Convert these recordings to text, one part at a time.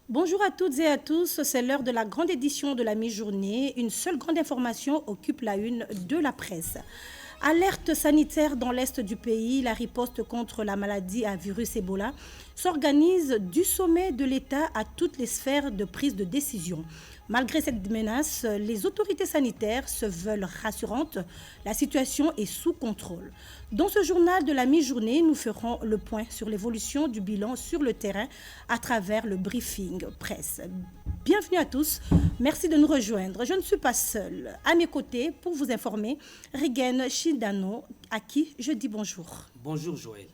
Bonjour à toutes et à tous, c'est l'heure de la grande édition de la mi-journée. Une seule grande information occupe la une de la presse. Alerte sanitaire dans l'est du pays, la riposte contre la maladie à virus Ebola s'organise du sommet de l'État à toutes les sphères de prise de décision. Malgré cette menace, les autorités sanitaires se veulent rassurantes. La situation est sous contrôle. Dans ce journal de la mi-journée, nous ferons le point sur l'évolution du bilan sur le terrain à travers le briefing presse. Bienvenue à tous, merci de nous rejoindre. Je ne suis pas seule. À mes côtés, pour vous informer, Rigen Shindano, à qui je dis bonjour. Bonjour Joël.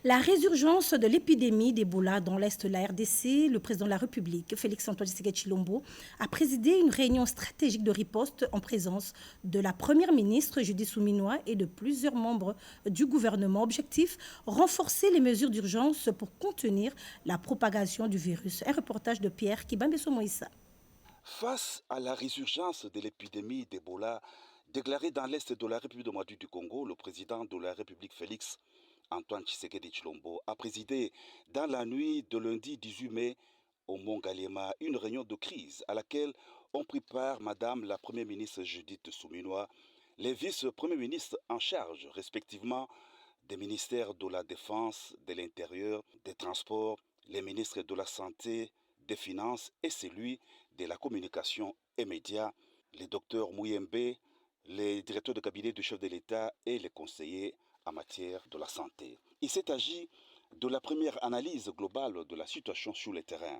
La résurgence de l'épidémie d'Ebola dans l'Est de la RDC, le président de la République, Félix-Antoine Tshisekedi Tshilombo, a présidé une réunion stratégique de riposte en présence de la première ministre Judith Suminwa et de plusieurs membres du gouvernement. Objectif, renforcer les mesures d'urgence pour contenir la propagation du virus. Un reportage de Pierre Kibambeso Moïsa. Face à la résurgence de l'épidémie d'Ebola déclarée dans l'Est de la République démocratique du Congo, le président de la République Félix Antoine Tshisekedi Tshilombo a présidé dans la nuit de lundi 18 mai au Mont Galema une réunion de crise à laquelle ont pris part Madame la Première ministre Judith Suminwa, les vice-premiers ministres en charge respectivement des ministères de la Défense, de l'Intérieur, des Transports, les ministres de la Santé, des Finances et celui de la Communication et Médias, les docteurs Mouyembe, les directeurs de cabinet du chef de l'État et les conseillers en matière de la santé. Il s'est agi de la première analyse globale de la situation sur le terrain.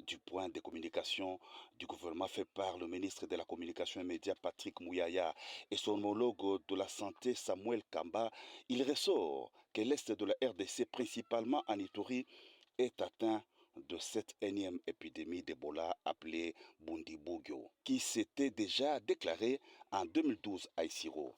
Du point des communications du gouvernement fait par le ministre de la Communication et Médias Patrick Mouyaya et son homologue de la Santé Samuel Kamba, il ressort que l'Est de la RDC, principalement en Ituri, est atteint de cette énième épidémie d'Ebola appelée Bundibugyo, qui s'était déjà déclarée en 2012 à Isiro.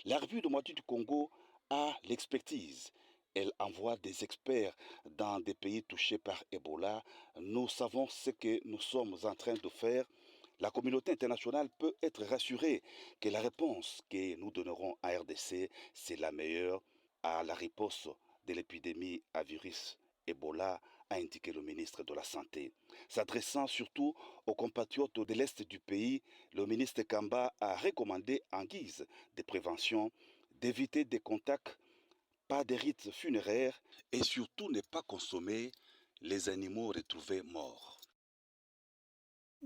La République démocratique du Congo a l'expertise. Elle envoie des experts dans des pays touchés par Ebola. Nous savons ce que nous sommes en train de faire. La communauté internationale peut être rassurée que la réponse que nous donnerons à RDC, c'est la meilleure à la riposte de l'épidémie à virus Ebola, a indiqué le ministre de la Santé. S'adressant surtout aux compatriotes de l'Est du pays, le ministre Kamba a recommandé en guise de prévention d'éviter des contacts, pas de rites funéraires et surtout ne pas consommer les animaux retrouvés morts.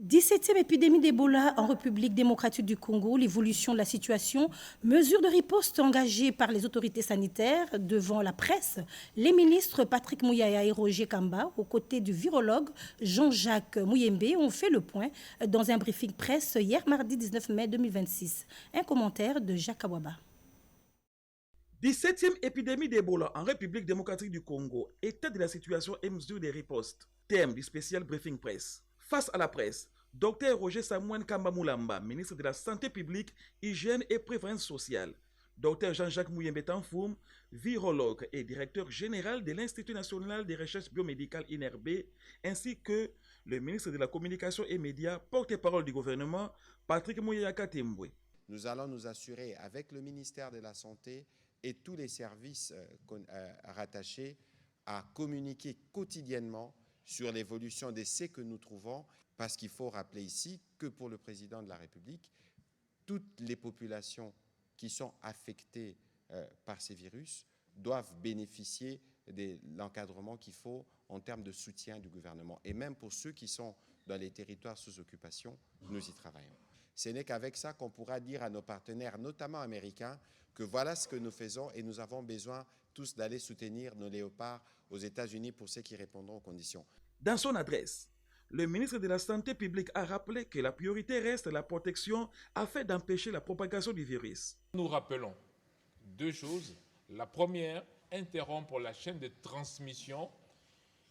17e épidémie d'Ebola en République démocratique du Congo, l'évolution de la situation, mesures de riposte engagées par les autorités sanitaires devant la presse, les ministres Patrick Mouyaya et Roger Kamba, aux côtés du virologue Jean-Jacques Mouyembe, ont fait le point dans un briefing presse hier mardi 19 mai 2026. Un commentaire de Jacques Awaba. 17e épidémie d'Ebola en République démocratique du Congo, état de la situation et mesures de riposte. Thème du spécial briefing presse. Face à la presse, Dr Roger Samuel Kamba Moulamba, ministre de la Santé publique, Hygiène et Prévoyance sociale. Dr Jean-Jacques Mouyembe Tanfoum, virologue et directeur général de l'Institut national des recherches biomédicales INRB, ainsi que le ministre de la Communication et Médias, porte-parole du gouvernement, Patrick Mouyaya Katembwe. Nous allons nous assurer avec le ministère de la Santé et tous les services rattachés à communiquer quotidiennement sur l'évolution des faits que nous trouvons, parce qu'il faut rappeler ici que pour le président de la République, toutes les populations qui sont affectées par ces virus doivent bénéficier de l'encadrement qu'il faut en termes de soutien du gouvernement. Et même pour ceux qui sont dans les territoires sous occupation, nous y travaillons. Ce n'est qu'avec ça qu'on pourra dire à nos partenaires, notamment américains, que voilà ce que nous faisons et nous avons besoin tous d'aller soutenir nos léopards aux États-Unis pour ceux qui répondront aux conditions. Dans son adresse, le ministre de la Santé publique a rappelé que la priorité reste la protection afin d'empêcher la propagation du virus. Nous rappelons deux choses. La première, interrompre la chaîne de transmission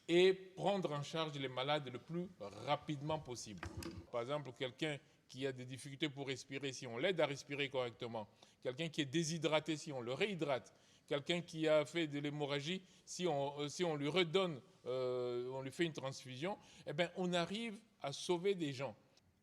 et prendre en charge les malades le plus rapidement possible. Par exemple, quelqu'un qui a des difficultés pour respirer, si on l'aide à respirer correctement, quelqu'un qui est déshydraté, si on le réhydrate, quelqu'un qui a fait de l'hémorragie, si on lui redonne, on lui fait une transfusion, eh bien, on arrive à sauver des gens.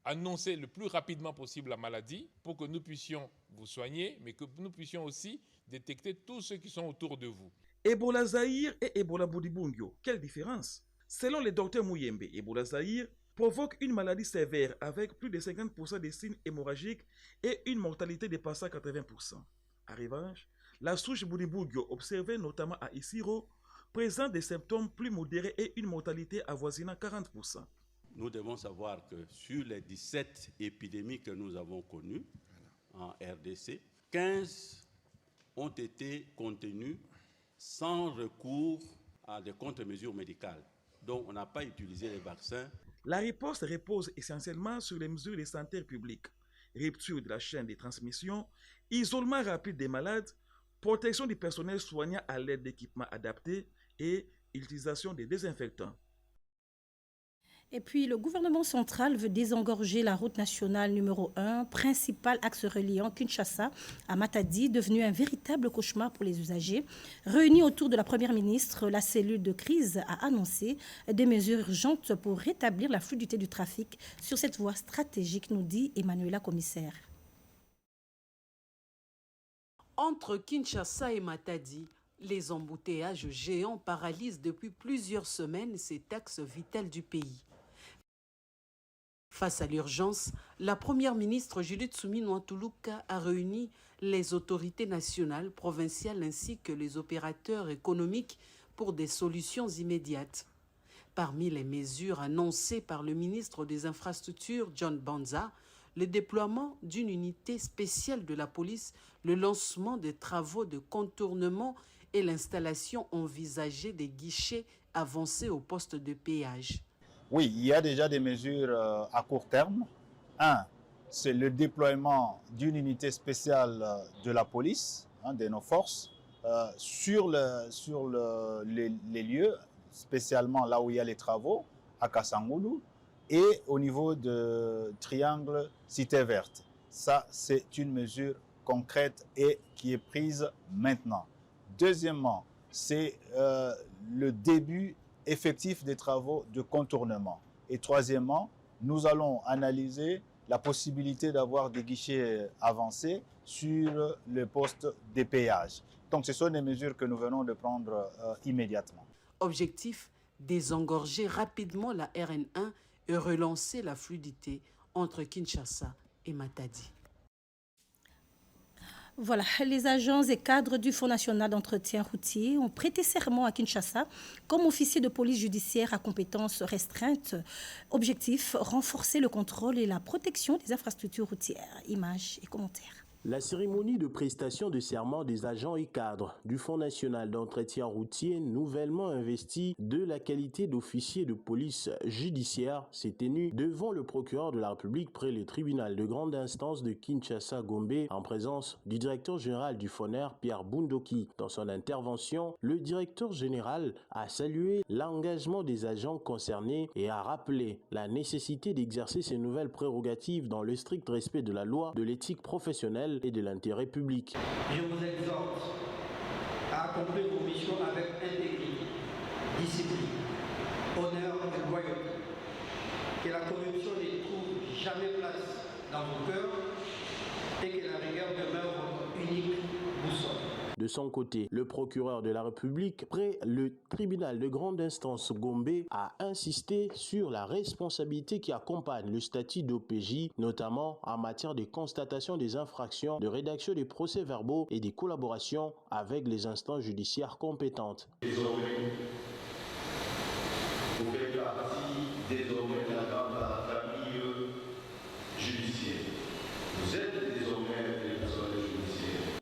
Annoncer le plus rapidement possible la maladie pour que nous puissions vous soigner, mais que nous puissions aussi détecter tous ceux qui sont autour de vous. Ebola Zaïre et Ebola Bundibugyo, quelle différence? Selon le docteur Mouyembe, Ebola Zaïre provoque une maladie sévère avec plus de 50% des signes hémorragiques et une mortalité dépassant 80%. En revanche, la souche Bundibugyo, observée notamment à Isiro, présente des symptômes plus modérés et une mortalité avoisinant 40%. Nous devons savoir que sur les 17 épidémies que nous avons connues en RDC, 15 ont été contenues sans recours à des contre-mesures médicales. Donc on n'a pas utilisé les vaccins. La riposte repose essentiellement sur les mesures de santé publique, rupture de la chaîne de transmission, isolement rapide des malades, protection du personnel soignant à l'aide d'équipements adaptés et utilisation des désinfectants. Et puis, le gouvernement central veut désengorger la route nationale numéro 1, principal axe reliant Kinshasa à Matadi, devenu un véritable cauchemar pour les usagers. Réunis autour de la première ministre, la cellule de crise a annoncé des mesures urgentes pour rétablir la fluidité du trafic sur cette voie stratégique, nous dit Emmanuela Commissaire. Entre Kinshasa et Matadi, les embouteillages géants paralysent depuis plusieurs semaines cet axe vital du pays. Face à l'urgence, la première ministre Judith Suminwa-Tuluka a réuni les autorités nationales, provinciales ainsi que les opérateurs économiques pour des solutions immédiates. Parmi les mesures annoncées par le ministre des Infrastructures, John Banza, le déploiement d'une unité spéciale de la police, le lancement des travaux de contournement et l'installation envisagée des guichets avancés au poste de péage. Oui, il y a déjà des mesures à court terme. Un, c'est le déploiement d'une unité spéciale de la police, de nos forces, sur les lieux, spécialement là où il y a les travaux, à Kassangoulou, et au niveau de Triangle Cité Verte. Ça, c'est une mesure concrète et qui est prise maintenant. Deuxièmement, c'est le début effectif des travaux de contournement. Et troisièmement, nous allons analyser la possibilité d'avoir des guichets avancés sur le poste de péage. Donc ce sont des mesures que nous venons de prendre immédiatement. Objectif, désengorger rapidement la RN1 et relancer la fluidité entre Kinshasa et Matadi. Voilà, les agents et cadres du Fonds national d'entretien routier ont prêté serment à Kinshasa comme officiers de police judiciaire à compétences restreintes. Objectif, renforcer le contrôle et la protection des infrastructures routières. Images et commentaires. La cérémonie de prestation de serment des agents et cadres du Fonds national d'entretien routier nouvellement investi de la qualité d'officier de police judiciaire s'est tenue devant le procureur de la République près le tribunal de grande instance de Kinshasa-Gombe en présence du directeur général du FONER, Pierre Bundoki. Dans son intervention, le directeur général a salué l'engagement des agents concernés et a rappelé la nécessité d'exercer ces nouvelles prérogatives dans le strict respect de la loi, de l'éthique professionnelle et de l'intérêt public. Je vous exhorte à accomplir vos missions avec intégrité, discipline, honneur et loyauté. Que la corruption ne trouve jamais place dans vos cœurs et que la rigueur demeure votre unique boussole. De son côté, le procureur de la République, près le tribunal de grande instance Gombe, a insisté sur la responsabilité qui accompagne le statut d'OPJ, notamment en matière de constatation des infractions, de rédaction des procès-verbaux et des collaborations avec les instances judiciaires compétentes. Désormais, vous faites partie désormais de la famille judiciaire. Vous êtes désormais les personnels judiciaires.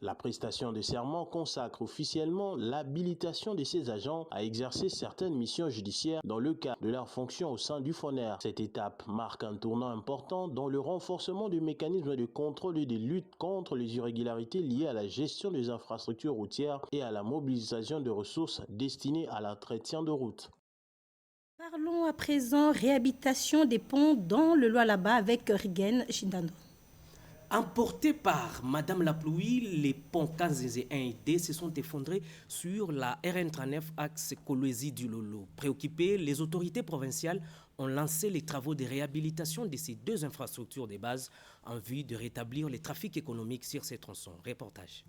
La prestation de serment consacre officiellement l'habilitation de ces agents à exercer certaines missions judiciaires dans le cadre de leurs fonctions au sein du FONER. Cette étape marque un tournant important dans le renforcement du mécanisme de contrôle et de lutte contre les irrégularités liées à la gestion des infrastructures routières et à la mobilisation de ressources destinées à l'entretien de routes. Parlons à présent réhabilitation des ponts dans le Lualaba avec Rigen Shindando. Emportés par Madame la pluie, les ponts 15 et 1 et 2 se sont effondrés sur la RN39 axe Kolwezi du Lolo. Préoccupées, les autorités provinciales ont lancé les travaux de réhabilitation de ces deux infrastructures de base en vue de rétablir le trafic économique sur ces tronçons. Reportage.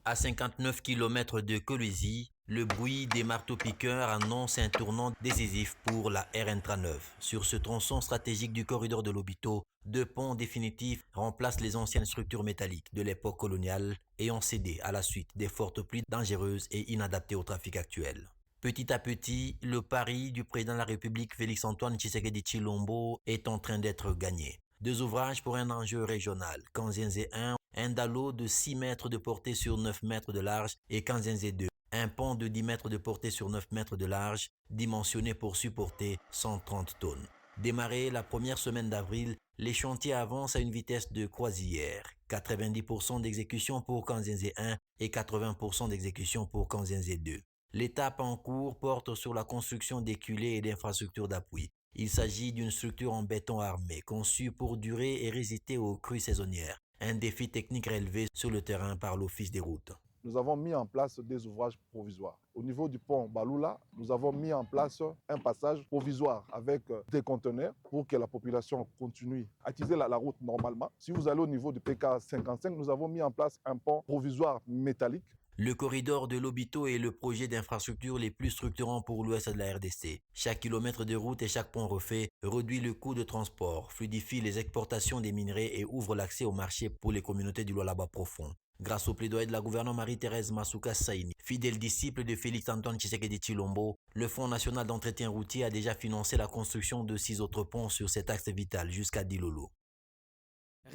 À 59 km de Kolwezi, le bruit des marteaux-piqueurs annonce un tournant décisif pour la RN39. Sur ce tronçon stratégique du corridor de Lobito, 2 ponts définitifs remplacent les anciennes structures métalliques de l'époque coloniale ayant cédé à la suite des fortes pluies dangereuses et inadaptées au trafic actuel. Petit à petit, le pari du président de la République Félix-Antoine Tshisekedi Tshilombo est en train d'être gagné. 2 ouvrages pour un enjeu régional, Kanzenze 1, un dallo de 6 mètres de portée sur 9 mètres de large, et Kanzenze 2, un pont de 10 mètres de portée sur 9 mètres de large, dimensionné pour supporter 130 tonnes. Démarré la première semaine d'avril, les chantiers avancent à une vitesse de croisière. 90% d'exécution pour Kanzenze 1 et 80% d'exécution pour Kanzenze 2. L'étape en cours porte sur la construction d'éculées et d'infrastructures d'appui. Il s'agit d'une structure en béton armé, conçue pour durer et résister aux crues saisonnières. Un défi technique relevé sur le terrain par l'Office des routes. Nous avons mis en place des ouvrages provisoires. Au niveau du pont Baloula, nous avons mis en place un passage provisoire avec des conteneurs pour que la population continue à utiliser la route normalement. Si vous allez au niveau du PK 55, nous avons mis en place un pont provisoire métallique. Le corridor de Lobito est le projet d'infrastructure les plus structurants pour l'ouest de la RDC. Chaque kilomètre de route et chaque pont refait réduit le coût de transport, fluidifie les exportations des minerais et ouvre l'accès au marché pour les communautés du Lualaba profond. Grâce au plaidoyer de la gouverneure Marie-Thérèse Masuka Saini, fidèle disciple de Félix-Antoine Tshisekedi Tshilombo, le Fonds national d'entretien routier a déjà financé la construction de 6 autres ponts sur cet axe vital jusqu'à Dilolo.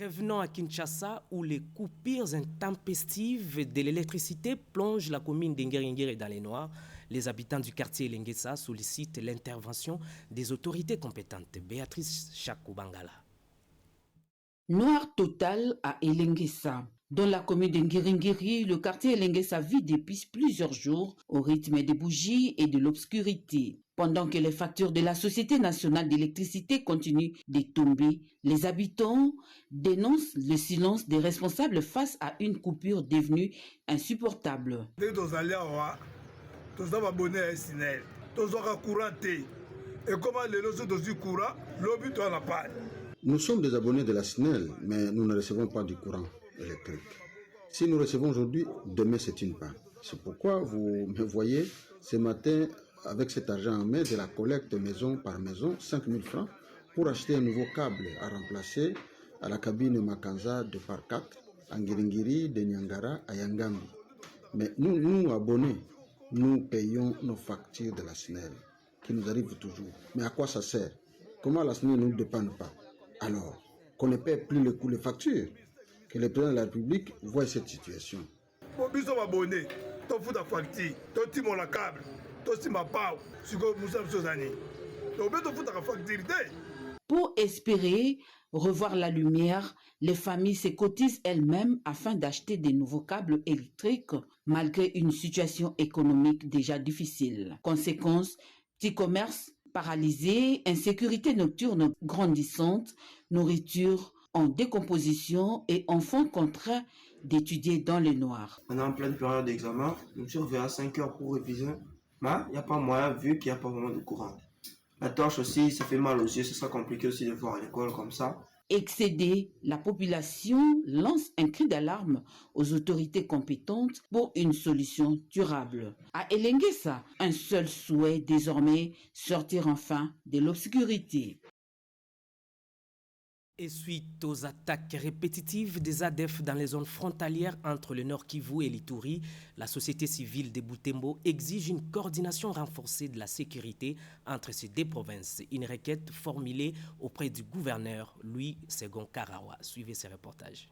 Revenons à Kinshasa où les coupures intempestives de l'électricité plongent la commune d'Enguerengere dans les noirs. Les habitants du quartier Lengesa sollicitent l'intervention des autorités compétentes. Béatrice Chakoubangala. Noir total à Elengesa. Dans la commune d'Enguerengere, le quartier Elengesa vit depuis plusieurs jours au rythme des bougies et de l'obscurité. Pendant que les factures de la Société nationale d'électricité continuent de tomber, les habitants dénoncent le silence des responsables face à une coupure devenue insupportable. Nous sommes des abonnés de la SNEL, mais nous ne recevons pas du courant électrique. Si nous recevons aujourd'hui, demain c'est une panne. C'est pourquoi vous me voyez ce matin avec cet argent en main de la collecte maison par maison, 5 000 francs, pour acheter un nouveau câble à remplacer à la cabine Makanza de par 4, à Ngiringiri, de Nyangara, à Yangambi. Mais nous, abonnés, nous payons nos factures de la SNEL, qui nous arrivent toujours. Mais à quoi ça sert? Comment la SNEL ne nous dépend pas? Alors, qu'on ne paie plus les factures, que le président de la République voit cette situation. Pour espérer revoir la lumière, les familles se cotisent elles-mêmes afin d'acheter de nouveaux câbles électriques malgré une situation économique déjà difficile. Conséquence, petits commerces paralysés, insécurité nocturne grandissante, nourriture en décomposition et enfants contraints d'étudier dans le noir. On est en pleine période d'examen, nous surveillons à 5 heures pour réviser, mais il n'y a pas moyen vu qu'il n'y a pas vraiment de courant. La torche aussi, ça fait mal aux yeux, ce sera compliqué aussi de voir à l'école comme ça. Excédée, la population lance un cri d'alarme aux autorités compétentes pour une solution durable. À Elengesa, un seul souhait désormais, sortir enfin de l'obscurité. Et suite aux attaques répétitives des ADF dans les zones frontalières entre le Nord Kivu et l'Ituri, la société civile de Butembo exige une coordination renforcée de la sécurité entre ces deux provinces. Une requête formulée auprès du gouverneur Louis Segon Karawa. Suivez ces reportages.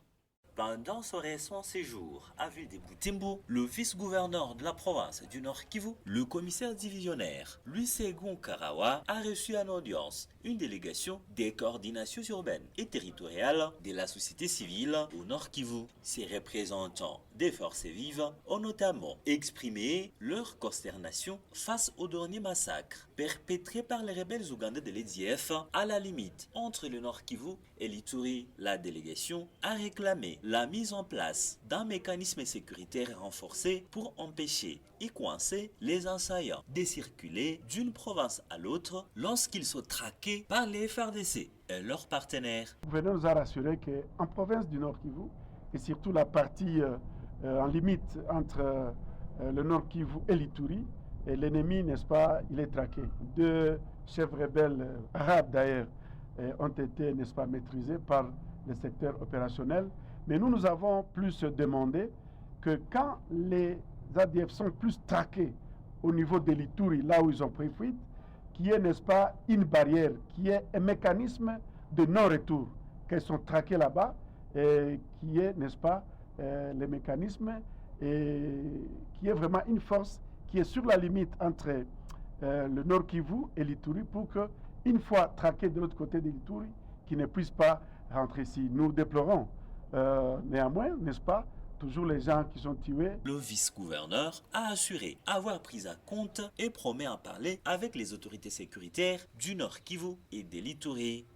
Pendant son récent séjour à ville de Butembo, le vice-gouverneur de la province du Nord Kivu, le commissaire divisionnaire Louis Segon Karawa, a reçu en audience une délégation des coordinations urbaines et territoriales de la société civile au Nord Kivu. Ces représentants des forces vives ont notamment exprimé leur consternation face au dernier massacre perpétré par les rebelles ougandais de l'EDF à la limite entre le Nord Kivu et l'Ituri. La délégation a réclamé la mise en place d'un mécanisme sécuritaire renforcé pour empêcher et coincer les assaillants de circuler d'une province à l'autre lorsqu'ils sont traqués par les FARDC et leurs partenaires. Le gouverneur nous a rassuré qu'en province du Nord Kivu, et surtout la partie en limite entre le Nord Kivu et l'Ituri. Et l'ennemi, n'est-ce pas, il est traqué. 2 chefs rebelles arabes d'ailleurs ont été, n'est-ce pas, maîtrisés par le secteur opérationnel. Mais nous avons plus demandé que quand les ADF sont plus traqués au niveau de l'Ituri, là où ils ont pris fuite, qu'il y ait, n'est-ce pas, une barrière, qu'il y ait un mécanisme de non-retour, qu'elles sont traquées là-bas, et qu'il y ait, n'est-ce pas, les mécanismes, et qu'il y ait vraiment une force qui est sur la limite entre le Nord Kivu et l'Ituri pour qu'une fois traqués de l'autre côté de l'Ituri, qu'ils ne puissent pas rentrer ici. Nous déplorons néanmoins, n'est-ce pas, toujours les gens qui sont tués. Le vice-gouverneur a assuré avoir pris à compte et promet en parler avec les autorités sécuritaires du Nord Kivu et de l'Ituri.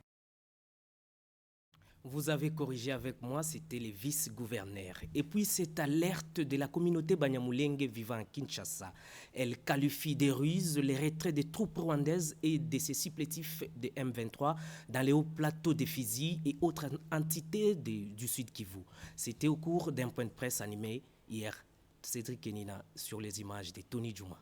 Vous avez corrigé avec moi, c'était les vice-gouverneurs. Et puis cette alerte de la communauté Banyamulenge vivant à Kinshasa. Elle qualifie des ruses les retraits des troupes rwandaises et de ses supplétifs de M23 dans les hauts plateaux de Fizi et autres entités du Sud Kivu. C'était au cours d'un point de presse animé hier. Cédric Kenina sur les images de Tony Djouma.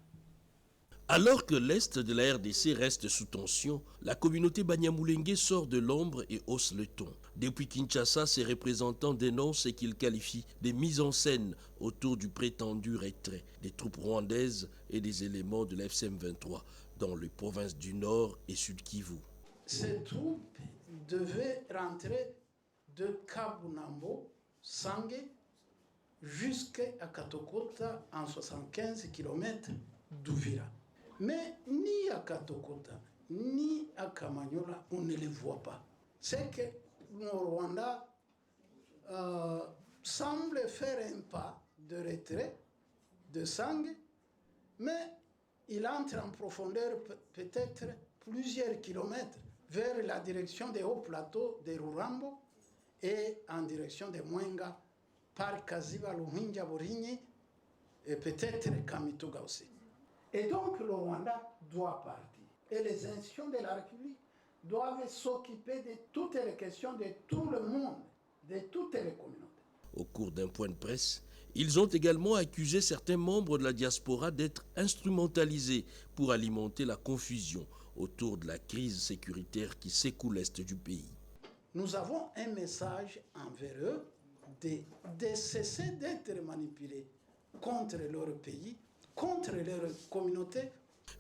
Alors que l'Est de la RDC reste sous tension, la communauté Banyamulenge sort de l'ombre et hausse le ton. Depuis Kinshasa, ses représentants dénoncent ce qu'ils qualifient des mises en scène autour du prétendu retrait des troupes rwandaises et des éléments de l'FCM 23 dans les provinces du Nord et Sud Kivu. Ces troupes devaient rentrer de Kabunambo, Sange, jusqu'à Katokota en 75 km d'Uvira. Mais ni à Katokota, ni à Kamanyola, on ne les voit pas. C'est que le Rwanda semble faire un pas de retrait de Sange, mais il entre en profondeur peut-être plusieurs kilomètres vers la direction des hauts plateaux de Rurambo et en direction de Mwenga par Kaziba, Luhinja, Borinyi et peut-être Kamituga aussi. Et donc le Rwanda doit partir. Et les institutions de la République doivent s'occuper de toutes les questions de tout le monde, de toutes les communautés. Au cours d'un point de presse, ils ont également accusé certains membres de la diaspora d'être instrumentalisés pour alimenter la confusion autour de la crise sécuritaire qui secoue l'Est du pays. Nous avons un message envers eux de cesser d'être manipulés contre leur pays, contre leur communauté.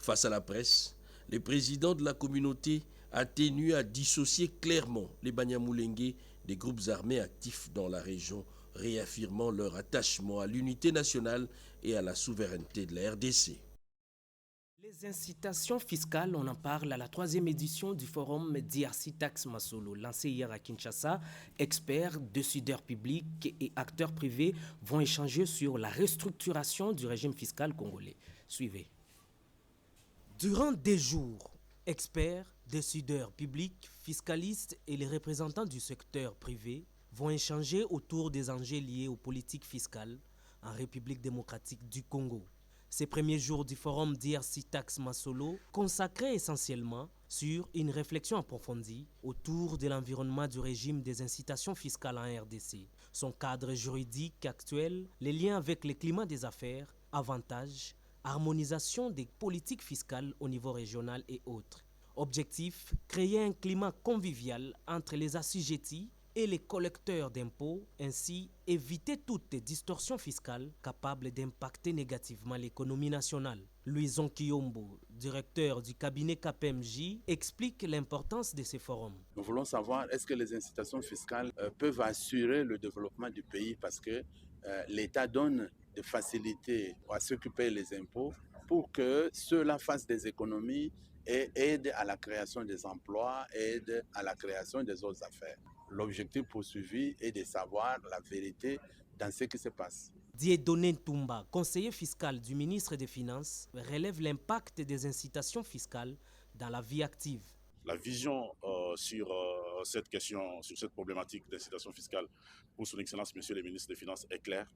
Face à la presse, le président de la communauté a tenu à dissocier clairement les Banyamulenge des groupes armés actifs dans la région, réaffirmant leur attachement à l'unité nationale et à la souveraineté de la RDC. Les incitations fiscales, on en parle à la 3e édition du forum DRC Tax Masolo, lancé hier à Kinshasa. Experts, décideurs publics et acteurs privés vont échanger sur la restructuration du régime fiscal congolais. Suivez. Durant des jours, experts, décideurs publics, fiscalistes et les représentants du secteur privé vont échanger autour des enjeux liés aux politiques fiscales en République démocratique du Congo. Ces premiers jours du forum DRC Tax Masolo consacrés essentiellement sur une réflexion approfondie autour de l'environnement du régime des incitations fiscales en RDC, son cadre juridique actuel, les liens avec le climat des affaires, avantages, harmonisation des politiques fiscales au niveau régional et autres. Objectif, créer un climat convivial entre les assujettis et les collecteurs d'impôts, ainsi éviter toutes les distorsions fiscales capables d'impacter négativement l'économie nationale. Louison Kiyombo, directeur du cabinet KPMJ, explique l'importance de ces forums. Nous voulons savoir, est-ce que les incitations fiscales peuvent assurer le développement du pays parce que l'État donne des facilités à ceux qui payent les impôts pour que ceux-là fassent des économies et aident à la création des emplois, aident à la création des autres affaires. L'objectif poursuivi est de savoir la vérité dans ce qui se passe. Dieudonné Ntumba, conseiller fiscal du ministre des Finances, relève l'impact des incitations fiscales dans la vie active. La vision sur cette question, sur cette problématique d'incitation fiscale pour son Excellence, Monsieur le ministre des Finances, est claire.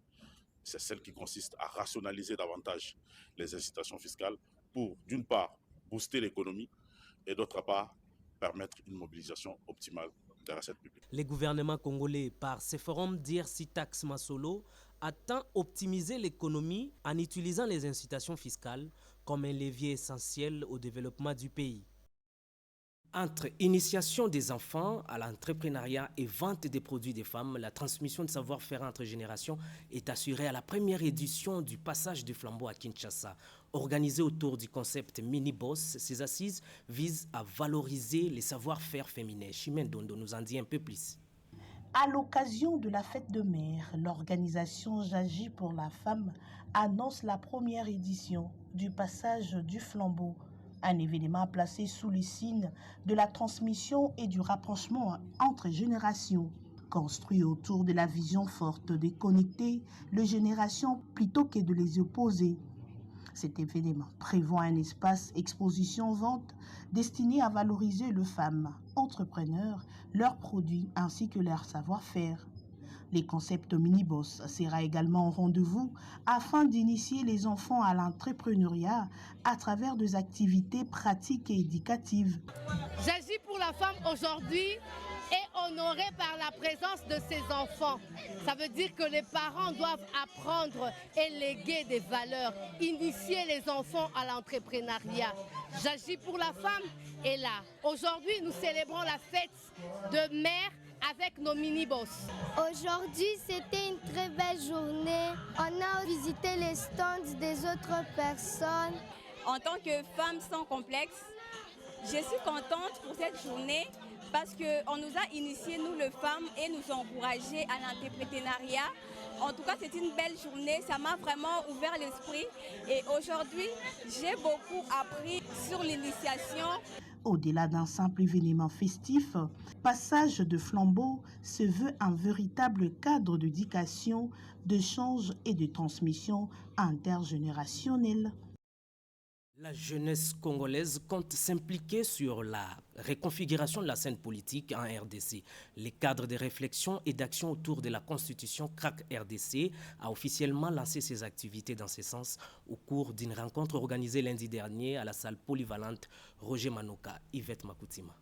C'est celle qui consiste à rationaliser davantage les incitations fiscales pour, d'une part, booster l'économie et d'autre part, permettre une mobilisation optimale des recettes publiques. Le gouvernement congolais, par ce forum d'IRC Tax Masolo, attend optimiser l'économie en utilisant les incitations fiscales comme un levier essentiel au développement du pays. Entre initiation des enfants à l'entrepreneuriat et vente des produits des femmes, la transmission de savoir-faire entre générations est assurée à la première édition du passage du flambeau à Kinshasa. Organisée autour du concept mini-boss, ces assises visent à valoriser les savoir-faire féminins. Chimène Dondo nous en dit un peu plus. À l'occasion de la fête de mer, l'organisation J'agis pour la femme annonce la première édition du passage du flambeau. Un événement placé sous le signe de la transmission et du rapprochement entre générations. Construit autour de la vision forte de connecter les générations plutôt que de les opposer. Cet événement prévoit un espace exposition-vente destiné à valoriser les femmes entrepreneurs, leurs produits ainsi que leur savoir-faire. Les concepts mini-boss sera également au rendez-vous afin d'initier les enfants à l'entrepreneuriat à travers des activités pratiques et éducatives. J'agis pour la femme aujourd'hui est honorée par la présence de ses enfants. Ça veut dire que les parents doivent apprendre et léguer des valeurs, initier les enfants à l'entrepreneuriat. J'agis pour la femme est là. Aujourd'hui, nous célébrons la fête de mère avec nos mini-boss. Aujourd'hui, c'était une très belle journée. On a visité les stands des autres personnes. En tant que femme sans complexe, je suis contente pour cette journée parce qu'on nous a initiés, nous les femmes, et nous encouragés à l'entrepreneuriat. En tout cas, c'est une belle journée, ça m'a vraiment ouvert l'esprit. Et aujourd'hui, j'ai beaucoup appris sur l'initiation. Au-delà d'un simple événement festif, Passage de flambeau se veut un véritable cadre d'éducation, d'échange et de transmission intergénérationnelle. La jeunesse congolaise compte s'impliquer sur la reconfiguration de la scène politique en RDC. Le cadre de réflexion et d'action autour de la constitution CRAC RDC a officiellement lancé ses activités dans ce sens au cours d'une rencontre organisée lundi dernier à la salle polyvalente Roger Manoka, Yvette Makoutima.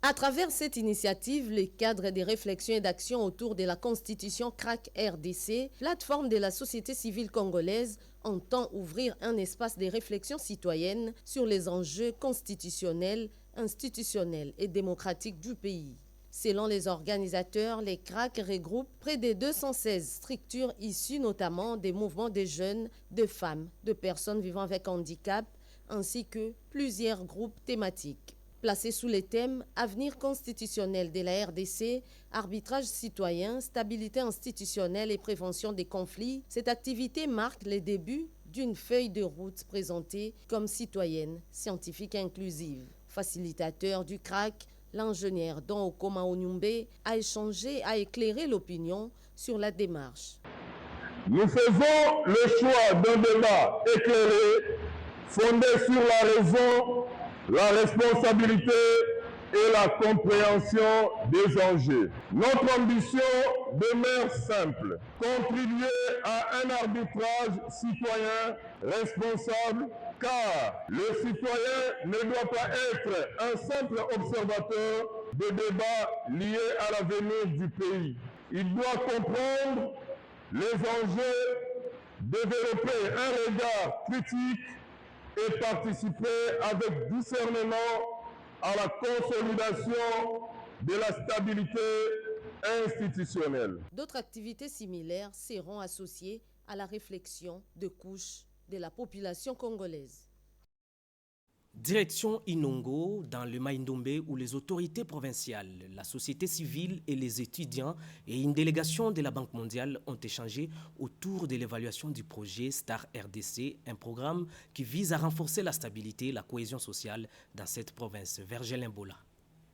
À travers cette initiative, le cadre des réflexions et d'actions autour de la constitution CRAC RDC, plateforme de la société civile congolaise, entend ouvrir un espace de réflexion citoyenne sur les enjeux constitutionnels, institutionnels et démocratiques du pays. Selon les organisateurs, les CRAC regroupent près de 216 structures issues notamment des mouvements des jeunes, de femmes, de personnes vivant avec handicap, ainsi que plusieurs groupes thématiques. Placés sous les thèmes « Avenir constitutionnel de la RDC »,« Arbitrage citoyen »,« Stabilité institutionnelle et prévention des conflits », cette activité marque le début d'une feuille de route présentée comme citoyenne, scientifique et inclusive. Facilitateur du CRAC, l'ingénieur Don Okoma Onyumbe a échangé, a éclairé l'opinion sur la démarche. Nous faisons le choix d'un débat éclairé, fondé sur la raison, la responsabilité et la compréhension des enjeux. Notre ambition demeure simple, contribuer à un arbitrage citoyen responsable, car le citoyen ne doit pas être un simple observateur des débats liés à l'avenir du pays. Il doit comprendre les enjeux, développer un regard critique et participer avec discernement à la consolidation de la stabilité institutionnelle. D'autres activités similaires seront associées à la réflexion de couches de la population congolaise. Direction Inongo, dans le Maïndombe, où les autorités provinciales, la société civile et les étudiants et une délégation de la Banque mondiale ont échangé autour de l'évaluation du projet Star RDC, un programme qui vise à renforcer la stabilité et la cohésion sociale dans cette province. Vergelin Bola.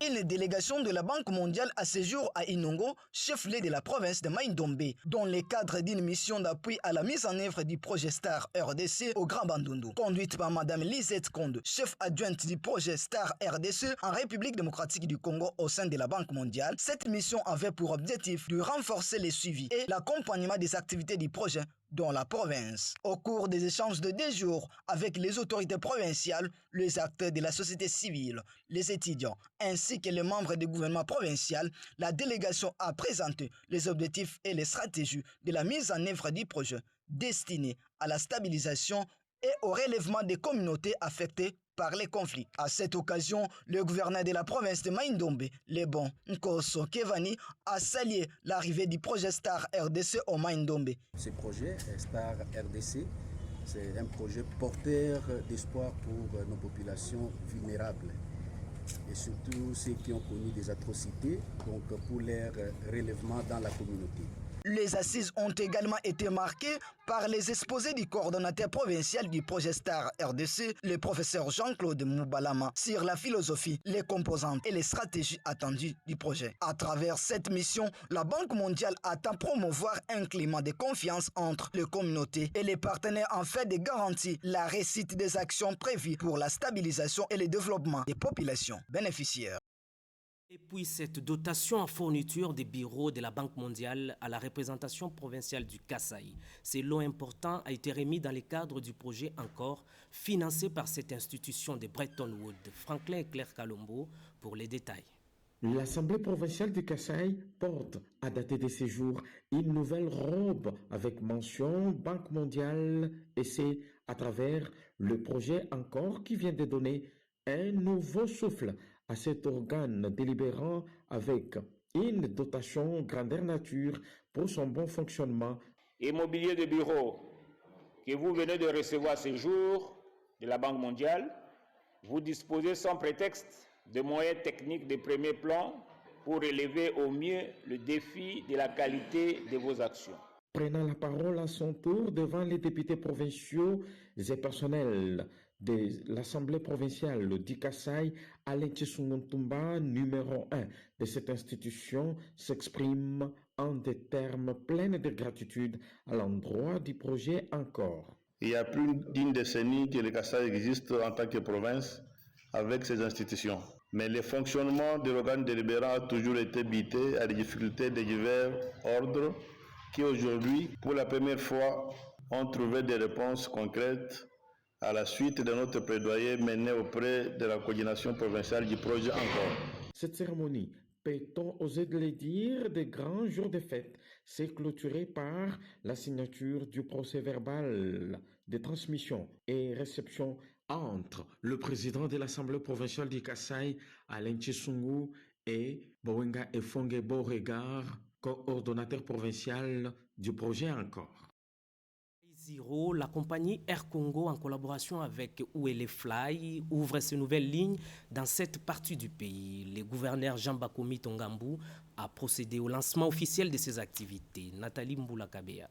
Une délégation de la Banque mondiale a séjour à Inongo, chef-lieu de la province de Maïndombe, dans le cadre d'une mission d'appui à la mise en œuvre du projet Star RDC au Grand Bandundu. Conduite par Mme Lisette Konde, chef adjointe du projet Star RDC en République démocratique du Congo au sein de la Banque mondiale, cette mission avait pour objectif de renforcer le suivi et l'accompagnement des activités du projet dans la province. Au cours des échanges de 2 jours avec les autorités provinciales, les acteurs de la société civile, les étudiants ainsi que les membres du gouvernement provincial, la délégation a présenté les objectifs et les stratégies de la mise en œuvre du projet destiné à la stabilisation et au relèvement des communautés affectées par les conflits. À cette occasion, le gouverneur de la province de Maïndombe, Lebon Nkoso Kevani, a salué l'arrivée du projet Star RDC au Maïndombe. Ce projet Star RDC, c'est un projet porteur d'espoir pour nos populations vulnérables et surtout ceux qui ont connu des atrocités, donc pour leur relèvement dans la communauté. Les assises ont également été marquées par les exposés du coordonnateur provincial du projet Star RDC, le professeur Jean-Claude Moubalama, sur la philosophie, les composantes et les stratégies attendues du projet. À travers cette mission, la Banque mondiale attend promouvoir un climat de confiance entre les communautés et les partenaires en fait de garantir la réussite des actions prévues pour la stabilisation et le développement des populations bénéficiaires. Et puis cette dotation en fourniture des bureaux de la Banque mondiale à la représentation provinciale du Kasaï. Ce lot important a été remis dans le cadre du projet Encore, financé par cette institution de Bretton Woods. Franklin et Claire Kalombo pour les détails. L'Assemblée provinciale du Kasaï porte, à dater de ces jours, une nouvelle robe avec mention Banque mondiale et c'est à travers le projet Encore qui vient de donner un nouveau souffle à cet organe délibérant avec une dotation grandeur nature pour son bon fonctionnement. Immobilier de bureau que vous venez de recevoir ce jour de la Banque mondiale, vous disposez sans prétexte de moyens techniques de premier plan pour relever au mieux le défi de la qualité de vos actions. Prenant la parole à son tour devant les députés provinciaux et personnels de l'Assemblée provinciale du Kasaï, Alain Tchisunguntumba, numéro 1 de cette institution, s'exprime en des termes pleins de gratitude à l'endroit du projet Encore. Il y a plus d'une décennie que le Kasaï existe en tant que province avec ces institutions. Mais le fonctionnement de l'organe délibérant a toujours été buté à des difficultés de divers ordres qui aujourd'hui, pour la première fois, ont trouvé des réponses concrètes à la suite de notre plaidoyer mené auprès de la coordination provinciale du projet Encore. Cette cérémonie, peut-on oser de le dire, des grands jours de fête, s'est clôturée par la signature du procès-verbal de transmission et réception entre le président de l'Assemblée provinciale du Kasaï, Alain Tchisungu, et Bowenga Efonge Beauregard, coordonnateur provincial du projet Encore. Zero, la compagnie Air Congo, en collaboration avec Ouele Fly, ouvre ses nouvelles lignes dans cette partie du pays. Le gouverneur Jean Bakomi Tongambou a procédé au lancement officiel de ses activités. Nathalie Mboula-Kabea.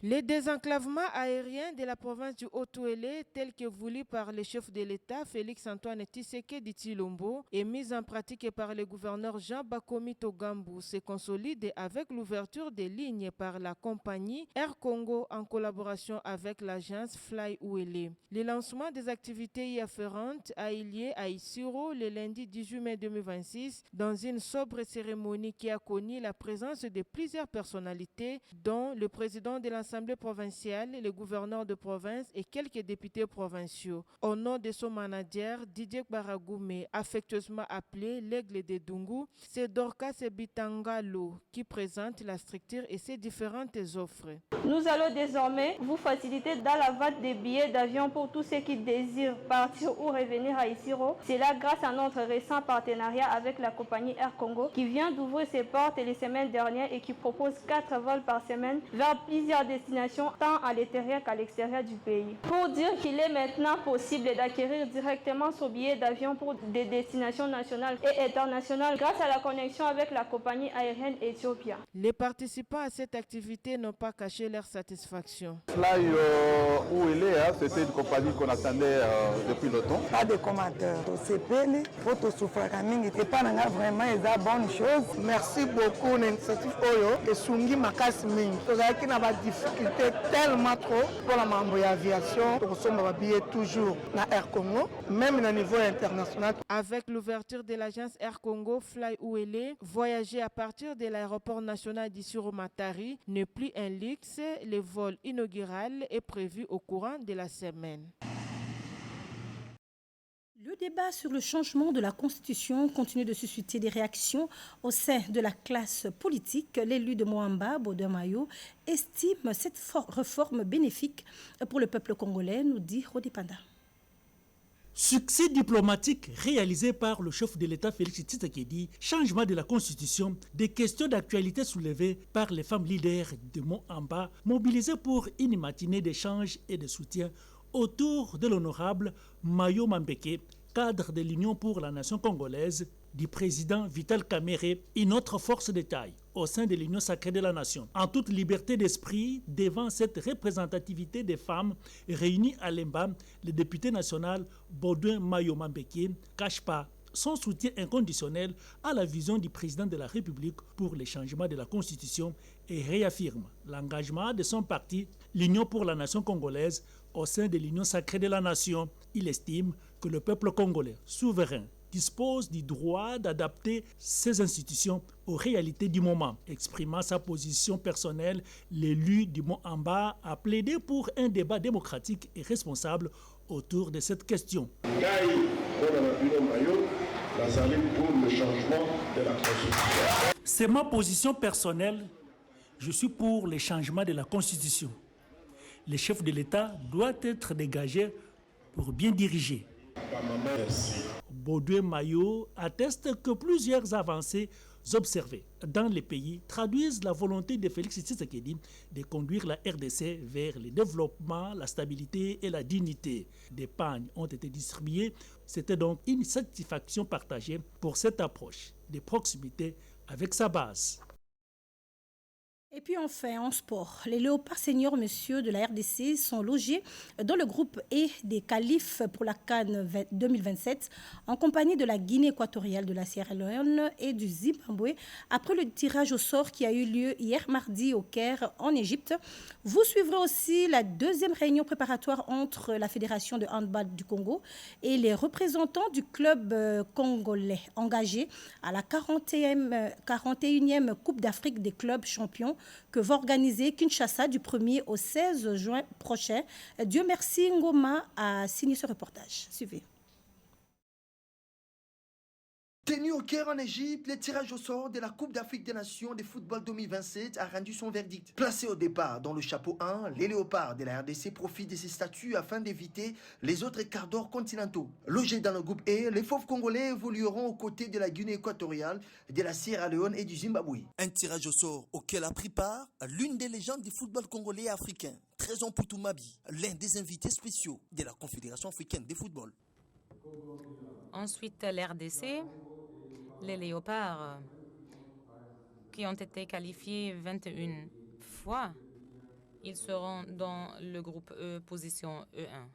Le désenclavement aérien de la province du Haut-Ouélé, tel que voulu par le chef de l'État, Félix-Antoine Tshisekedi Tshilombo, et mis en pratique par le gouverneur Jean Bakomi Tongambou, se consolide avec l'ouverture des lignes par la compagnie Air Congo en collaboration avec l'agence Fly Ouélé. Le lancement des activités y afférentes a eu lieu à Isiro le lundi 18 mai 2026 dans une sobre cérémonie qui a connu la présence de plusieurs personnalités, dont le président de l'Assemblée provinciale, le gouverneur de province et quelques députés provinciaux. Au nom de son manager, Didier Baragoumé, affectueusement appelé l'Aigle de Dungu, c'est Dorcas Bitangalo qui présente la structure et ses différentes offres. Nous allons désormais vous faciliter dans la vente des billets d'avion pour tous ceux qui désirent partir ou revenir à Isiro. C'est là grâce à notre récent partenariat avec la compagnie Air Congo qui vient d'ouvrir ses portes les semaines dernières et qui propose 4 vols par semaine vers plusieurs destinations tant à l'intérieur qu'à l'extérieur du pays. Pour dire qu'il est maintenant possible d'acquérir directement son billet d'avion pour des destinations nationales et internationales grâce à la connexion avec la compagnie aérienne Ethiopia. Les participants à cette activité n'ont pas caché leur satisfaction. Fly Ouélé, c'était une compagnie qu'on attendait depuis longtemps. Pas de commentaires. C'est payé, votre souffrance et pas vraiment une bonne chose. Merci beaucoup, l'initiative Oyo et Sungi Makasming. Tozaki na ba difficulté tellement trop pour la membre aviation. Nous sommes habillés toujours dans Air Congo, même au niveau international. Avec l'ouverture de l'agence Air Congo Fly Ouele, voyager à partir de l'aéroport national d'Issiro-Matari n'est plus un luxe. Le vol inaugural est prévu au courant de la semaine. Le débat sur le changement de la Constitution continue de susciter des réactions au sein de la classe politique. L'élu de Moamba, Baudouin Mayo, estime cette réforme bénéfique pour le peuple congolais, nous dit Rodi Panda. Succès diplomatique réalisé par le chef de l'État Félix Tshisekedi, changement de la Constitution, des questions d'actualité soulevées par les femmes leaders de Moamba, mobilisées pour une matinée d'échange et de soutien autour de l'honorable Mayo Mambeke, cadre de l'Union pour la nation congolaise, du président Vital Kamerhe, une autre force de taille au sein de l'Union sacrée de la nation. En toute liberté d'esprit, devant cette représentativité des femmes réunies à Lemba, le député national Baudouin Mayo Mambeke cache pas son soutien inconditionnel à la vision du président de la République pour le changement de la Constitution et réaffirme l'engagement de son parti, l'Union pour la nation congolaise, au sein de l'Union sacrée de la nation. Il estime que le peuple congolais souverain dispose du droit d'adapter ses institutions aux réalités du moment. Exprimant sa position personnelle, l'élu du Mont-Amba a plaidé pour un débat démocratique et responsable autour de cette question. C'est ma position personnelle. Je suis pour le changement de la Constitution. Le chef de l'État doit être dégagé pour bien diriger. Baudouin Mayo atteste que plusieurs avancées observées dans les pays traduisent la volonté de Félix Tshisekedi de conduire la RDC vers le développement, la stabilité et la dignité. Des pagnes ont été distribuées. C'était donc une satisfaction partagée pour cette approche de proximité avec sa base. Et puis enfin, en sport, les léopards seniors messieurs de la RDC sont logés dans le groupe E des qualifs pour la CAN 2027 en compagnie de la Guinée équatoriale, de la Sierra Leone et du Zimbabwe après le tirage au sort qui a eu lieu hier mardi au Caire en Égypte. Vous suivrez aussi la deuxième réunion préparatoire entre la Fédération de handball du Congo et les représentants du club congolais engagés à la 41e Coupe d'Afrique des clubs champions que va organiser Kinshasa du 1er au 16 juin prochain. Dieu merci, Ngoma a signé ce reportage. Suivez. Tenu au Caire en Égypte, le tirage au sort de la Coupe d'Afrique des Nations de football 2027 a rendu son verdict. Placé au départ dans le chapeau 1, les léopards de la RDC profitent de ces statuts afin d'éviter les autres quarts d'or continentaux. Logés dans le groupe E, les fauves congolais évolueront aux côtés de la Guinée équatoriale, de la Sierra Leone et du Zimbabwe. Un tirage au sort auquel a pris part l'une des légendes du football congolais et africain, Trésor Poutou-Mabi, l'un des invités spéciaux de la Confédération africaine de football. Ensuite, l'RDC. Les léopards qui ont été qualifiés 21 fois, ils seront dans le groupe E, position E1.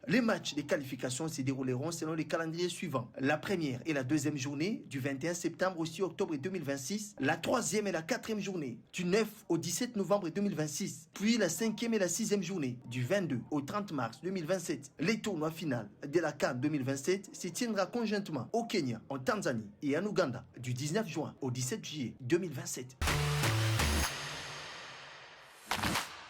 Les matchs de qualification se dérouleront selon les calendriers suivants. La première et la deuxième journée du 21 septembre au 6 octobre 2026. La troisième et la quatrième journée du 9 au 17 novembre 2026. Puis la cinquième et la sixième journée du 22 au 30 mars 2027. Les tournois finaux de la CAN 2027 se tiendra conjointement au Kenya, en Tanzanie et en Ouganda du 19 juin au 17 juillet 2027.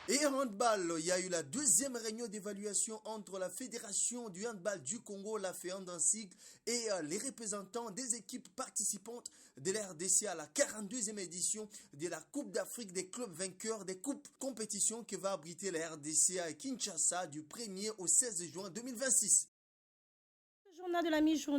Et en handball, il y a eu la deuxième réunion d'évaluation entre la Fédération du handball du Congo, la FEHAND en sigle, et les représentants des équipes participantes de la RDC à la 42e édition de la Coupe d'Afrique des clubs vainqueurs des coupes compétitions qui va abriter la RDC à Kinshasa du 1er au 16 juin 2026. Le journal de la mi-journée.